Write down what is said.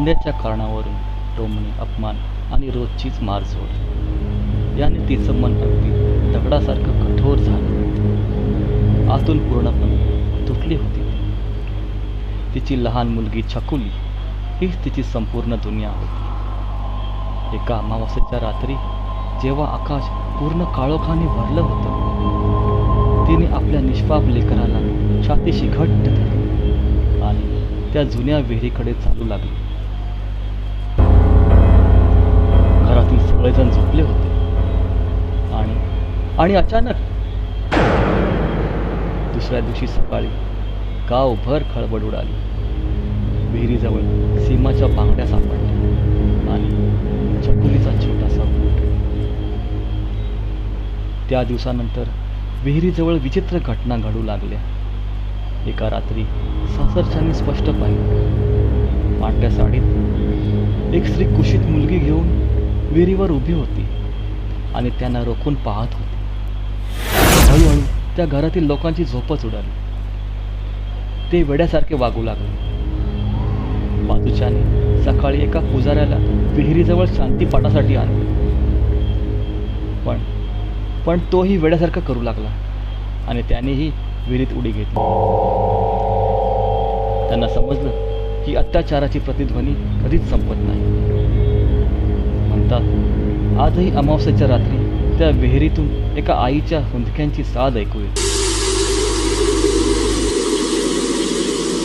धंद्याच्या कारणावरून टोमणे, अपमान आणि रोजचीच मारझोड याने तिचं मन अगदी दगडासारखं कठोर झालं. आतून पूर्णपणे तुटली होती. तिची लहान मुलगी छकुली हीच तिची संपूर्ण दुनिया होती. एका अमावास्येच्या रात्री जेव्हा आकाश पूर्ण काळोखाने भरलं होतं, तिने आपल्या निष्पाप लेकराला छातीशी घट्ट धरली आणि त्या जुन्या विहिरीकडे चालू लागली. घरातील सगळेजण झोपले होते आणि अचानक दुसऱ्या दिवशी सकाळी गावभर खळबळ उडाली. विहिरीजवळ सीमाच्या बांगड्या सापडल्या आणि छकुलीचा छोटासा बूट. त्या दिवसानंतर विहिरीजवळ विचित्र घटना घडू लागल्या. एका रात्री सासरच्यानी स्पष्ट पाहिलं. पांढऱ्या साडीत एक स्त्री कुशीत मुलगी घेऊन विहिरीवर उभी होती आणि त्यांना रोखून पाहत होती. हळूहळू त्या घरातील लोकांची झोपच उडाली. ते वेड्यासारखे वागू लागले. बाजूच्याने सकाळी एका पुजाऱ्याला विहिरीजवळ शांतीपाठासाठी आणले, पण तोही वेड्यासारखा करू लागला आणि त्यानेही विहिरीत उडी घेतली. त्यांना समजलं की अत्याचाराची प्रतिध्वनी कधीच संपत नाही. म्हणतात आजही अमावस्येच्या रात्री त्या विहिरीतून एका आईच्या हुंदक्यांची साद ऐकू येते.